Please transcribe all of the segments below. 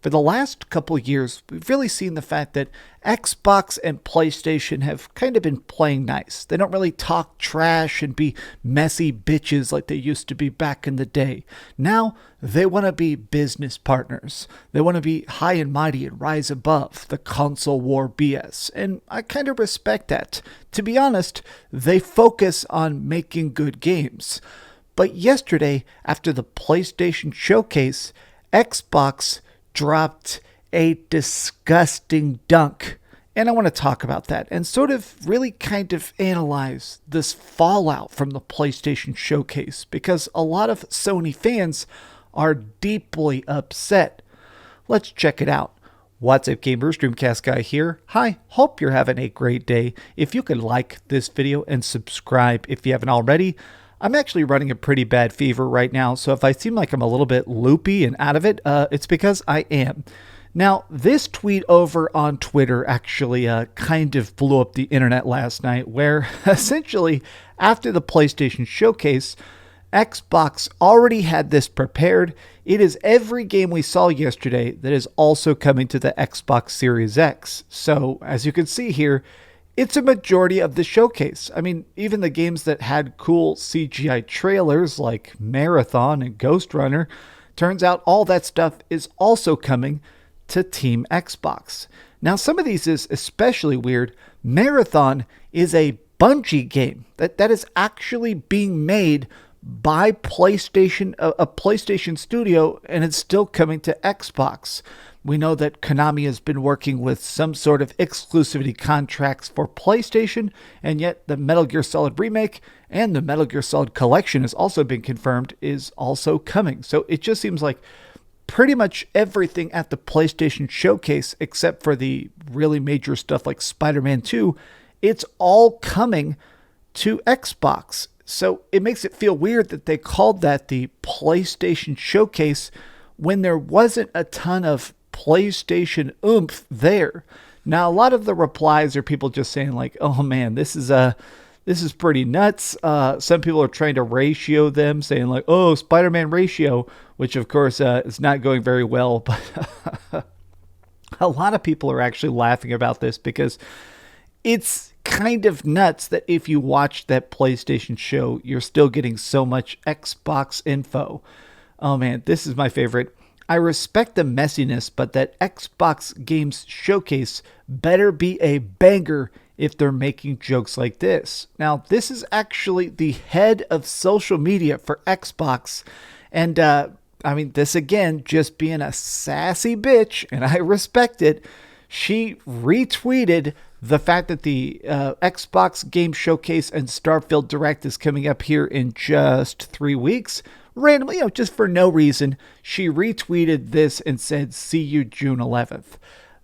For the last couple of years, we've really seen the fact that Xbox and PlayStation have kind of been playing nice. They don't really talk trash and be messy bitches like they used to be back in the day. Now, they want to be business partners. They want to be high and mighty and rise above the console war BS. And I kind of respect that. To be honest, they focus on making good games. But yesterday, after the PlayStation showcase, Xbox dropped a disgusting dunk. And I want to talk about that and sort of really kind of analyze this fallout from the PlayStation showcase, because a lot of Sony fans are deeply upset. Let's check it out. What's up, gamers? DreamcastGuy here. Hi, hope you're having a great day. If you could like this video and subscribe if you haven't already. I'm actually running a pretty bad fever right now, so if I seem like I'm a little bit loopy and out of it, it's because I am. Now, this tweet over on Twitter actually kind of blew up the internet last night, where essentially, after the PlayStation showcase, Xbox already had this prepared. It is every game we saw yesterday that is also coming to the Xbox Series X. So, as you can see here, it's a majority of the showcase. I mean, even the games that had cool CGI trailers like Marathon and Ghost Runner, turns out all that stuff is also coming to Team Xbox. Now, some of these is especially weird. Marathon is a Bungie game that is actually being made by PlayStation, a PlayStation studio, and it's still coming to Xbox. We know that Konami has been working with some sort of exclusivity contracts for PlayStation, and yet the Metal Gear Solid remake and the Metal Gear Solid collection has also been confirmed is also coming. So it just seems like pretty much everything at the PlayStation showcase, except for the really major stuff like Spider-Man 2, it's all coming to Xbox. So it makes it feel weird that they called that the PlayStation showcase when there wasn't a ton of PlayStation oomph there. Now, a lot of the replies are people just saying like, oh man, this is pretty nuts. Some people are trying to ratio them, saying like, oh, Spider-Man ratio, which of course is not going very well. But a lot of people are actually laughing about this because it's kind of nuts that if you watch that PlayStation show, you're still getting so much Xbox info. Oh man, this is my favorite. I respect the messiness, but that Xbox Games Showcase better be a banger if they're making jokes like this. Now, this is actually the head of social media for Xbox. And, this again, just being a sassy bitch, and I respect it, she retweeted the fact that the Xbox Game Showcase and Starfield Direct is coming up here in just 3 weeks. Randomly, just for no reason, she retweeted this and said, see you June 11th.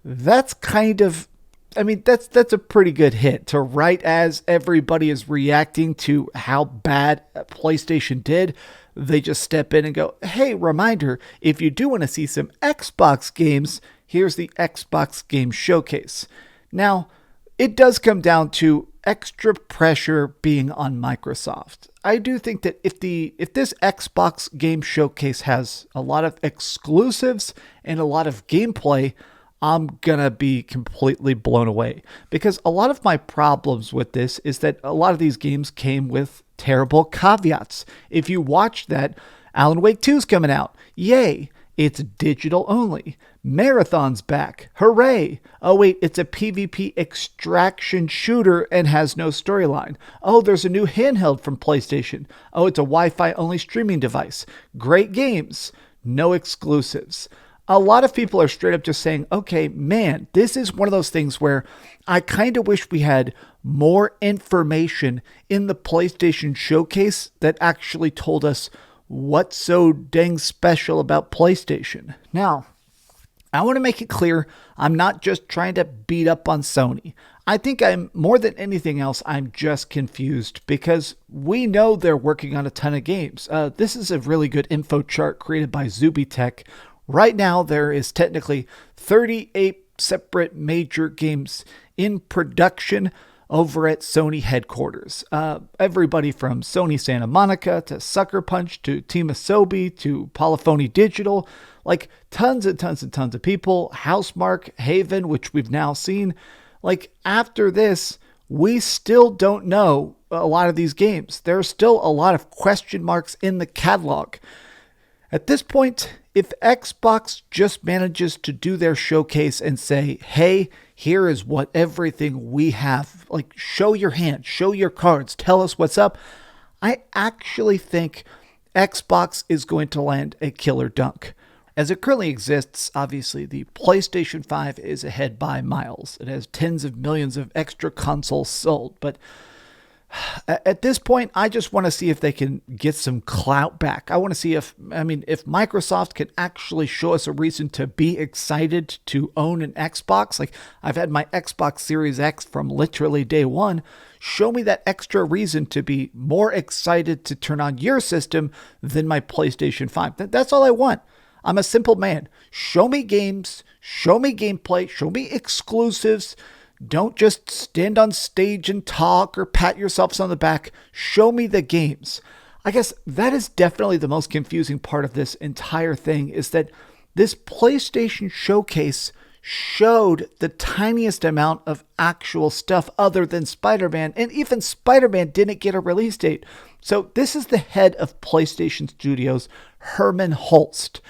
That's kind of, that's a pretty good hit to right as everybody is reacting to how bad PlayStation did. They just step in and go, hey, reminder, if you do want to see some Xbox games, here's the Xbox Game Showcase. Now, it does come down to extra pressure being on Microsoft. I do think that if this Xbox Game Showcase has a lot of exclusives and a lot of gameplay, I'm gonna be completely blown away. Because a lot of my problems with this is that a lot of these games came with terrible caveats. If you watch that, Alan Wake 2's coming out. Yay! It's digital only. Marathon's back. Hooray! Oh wait, it's a PvP extraction shooter and has no storyline. Oh, there's a new handheld from PlayStation. Oh, it's a Wi-Fi only streaming device. Great games. No exclusives. A lot of people are straight up just saying, okay, man, this is one of those things where I kind of wish we had more information in the PlayStation showcase that actually told us what's so dang special about PlayStation. Now, I want to make it clear, I'm not just trying to beat up on Sony. I think more than anything else, I'm just confused because we know they're working on a ton of games. This is a really good info chart created by Zubitech. Right now, there is technically 38 separate major games in production. over at Sony headquarters. Everybody from Sony Santa Monica to Sucker Punch to Team Asobi to Polyphony Digital, like tons and tons and tons of people. Housemarque, Haven, which we've now seen. Like after this, we still don't know a lot of these games. There are still a lot of question marks in the catalog. At this point, if Xbox just manages to do their showcase and say, hey, here is what everything we have, like show your hand, show your cards, tell us what's up, I actually think Xbox is going to land a killer dunk. As it currently exists, obviously, the PlayStation 5 is ahead by miles. It has tens of millions of extra consoles sold, but at this point, I just want to see if they can get some clout back. I want to see if Microsoft can actually show us a reason to be excited to own an Xbox. Like, I've had my Xbox Series X from literally day one. Show me that extra reason to be more excited to turn on your system than my PlayStation 5. That's all I want. I'm a simple man. Show me games, show me gameplay, show me exclusives. Don't just stand on stage and talk or pat yourselves on the back. Show me the games. I guess that is definitely the most confusing part of this entire thing, is that this PlayStation showcase showed the tiniest amount of actual stuff other than Spider-Man, and even Spider-Man didn't get a release date. So this is the head of PlayStation Studios, Hermen Hulst.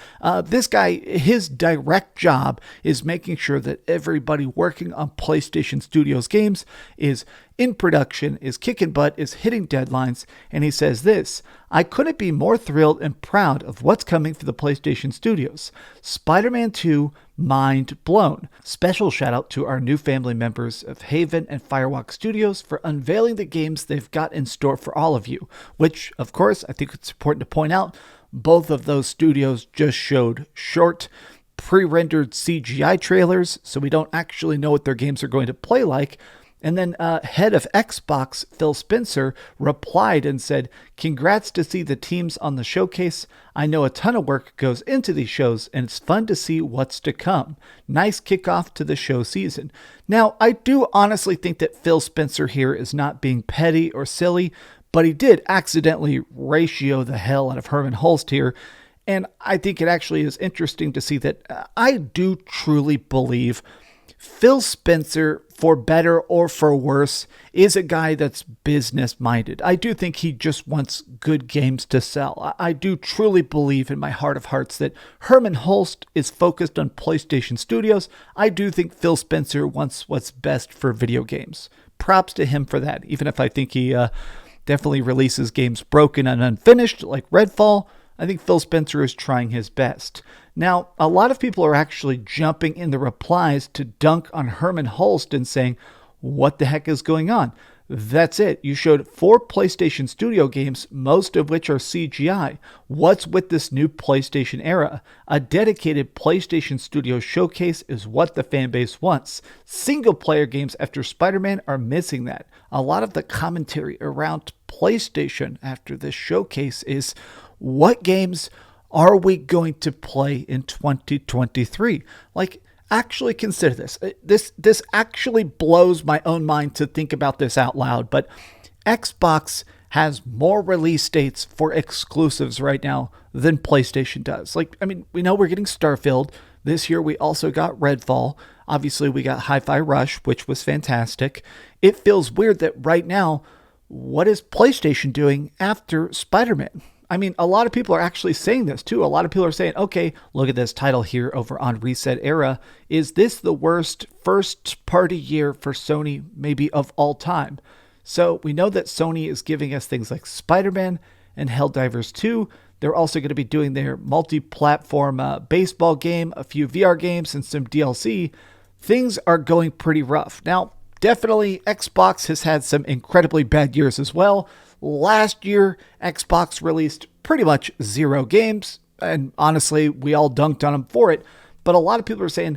This guy, his direct job is making sure that everybody working on PlayStation Studios games is in production, is kicking butt, is hitting deadlines, and he says this: I couldn't be more thrilled and proud of what's coming for the PlayStation Studios. Spider-Man 2, mind blown. Special shout out to our new family members of Haven and Firewalk Studios for unveiling the games they've got in store for all of you, which, of course, I think it's important to point out, both of those studios just showed short, pre-rendered CGI trailers, so we don't actually know what their games are going to play like. And then head of Xbox, Phil Spencer, replied and said, congrats to see the teams on the showcase. I know a ton of work goes into these shows, and it's fun to see what's to come. Nice kickoff to the show season. Now, I do honestly think that Phil Spencer here is not being petty or silly, but he did accidentally ratio the hell out of Hermen Hulst here. And I think it actually is interesting to see that I do truly believe Phil Spencer, for better or for worse, is a guy that's business-minded. I do think he just wants good games to sell. I do truly believe in my heart of hearts that Hermen Hulst is focused on PlayStation Studios. I do think Phil Spencer wants what's best for video games. Props to him for that, even if I think he definitely releases games broken and unfinished, like Redfall. I think Phil Spencer is trying his best. Now, a lot of people are actually jumping in the replies to dunk on Hermen Hulst and saying, what the heck is going on? That's it. You showed 4 PlayStation Studio games, most of which are CGI. What's with this new PlayStation era? A dedicated PlayStation Studio showcase is what the fanbase wants. Single-player games after Spider-Man are missing that. A lot of the commentary around PlayStation after this showcase is, what games are we going to play in 2023? Like, actually consider this. This actually blows my own mind to think about this out loud, but Xbox has more release dates for exclusives right now than PlayStation does. Like, I mean, we know we're getting Starfield. This year we also got Redfall. Obviously, we got Hi-Fi Rush, which was fantastic. It feels weird that right now, what is PlayStation doing after Spider-Man? I mean, a lot of people are actually saying this too. A lot of people are saying, okay, look at this title here over on Reset Era. Is this the worst first party year for Sony maybe of all time? So we know that Sony is giving us things like Spider-Man and Helldivers 2. They're also going to be doing their multi-platform baseball game, a few VR games, and some DLC. Things are going pretty rough. Now, definitely Xbox has had some incredibly bad years as well. Last year, Xbox released pretty much 0 games, and honestly, we all dunked on them for it. But a lot of people are saying,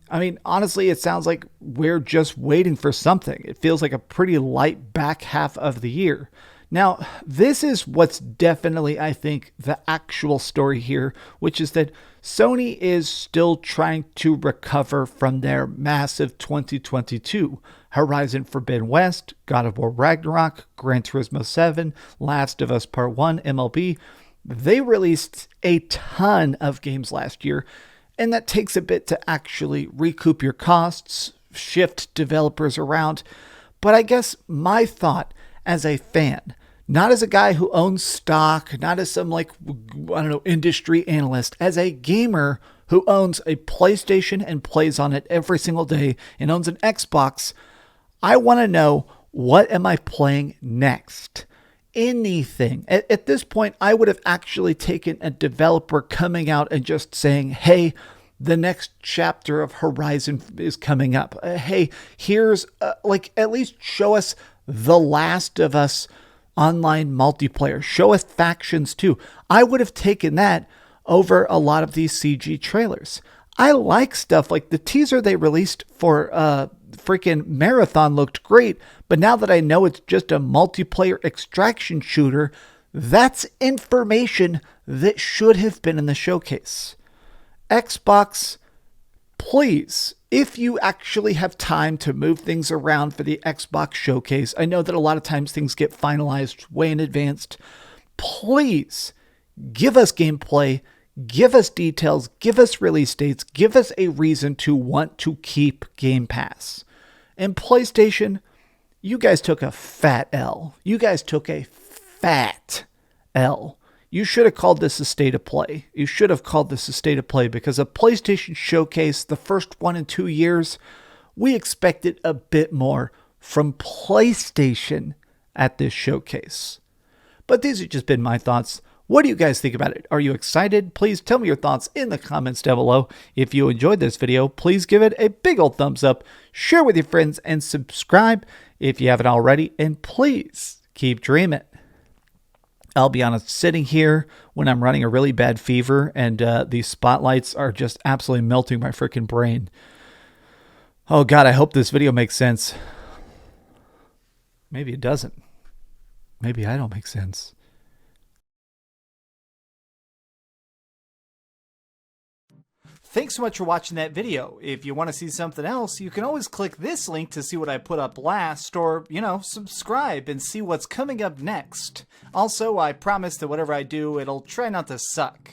I mean, honestly, it sounds like we're just waiting for something. It feels like a pretty light back half of the year. Now, this is what's definitely, I think, the actual story here, which is that Sony is still trying to recover from their massive 2022. Horizon Forbidden West, God of War Ragnarok, Gran Turismo 7, Last of Us Part 1, MLB. They released a ton of games last year, and that takes a bit to actually recoup your costs, shift developers around. But I guess my thought as a fan, not as a guy who owns stock, not as some industry analyst, as a gamer who owns a PlayStation and plays on it every single day and owns an Xbox, I want to know, what am I playing next? Anything. At this point, I would have actually taken a developer coming out and just saying, hey, the next chapter of Horizon is coming up. Hey, here's at least show us The Last of Us online multiplayer. Show us factions too. I would have taken that over a lot of these CG trailers. I like stuff like the teaser they released for freaking Marathon looked great, but now that I know it's just a multiplayer extraction shooter, that's information that should have been in the showcase. Xbox, please, if you actually have time to move things around for the Xbox showcase, I know that a lot of times things get finalized way in advance. Please give us gameplay, give us details, give us release dates, give us a reason to want to keep Game Pass. And PlayStation, you guys took a fat L. You guys took a fat L. You should have called this a state of play. You should have called this a state of play because a PlayStation showcase, the first one in 2 years, we expected a bit more from PlayStation at this showcase. But these have just been my thoughts. What do you guys think about it? Are you excited? Please tell me your thoughts in the comments down below. If you enjoyed this video, please give it a big old thumbs up, share with your friends, and subscribe if you haven't already. And please keep dreaming. I'll be honest, sitting here when I'm running a really bad fever and these spotlights are just absolutely melting my freaking brain. Oh God, I hope this video makes sense. Maybe it doesn't. Maybe I don't make sense. Thanks so much for watching that video. If you want to see something else, you can always click this link to see what I put up last, or, subscribe and see what's coming up next. Also, I promise that whatever I do, it'll try not to suck.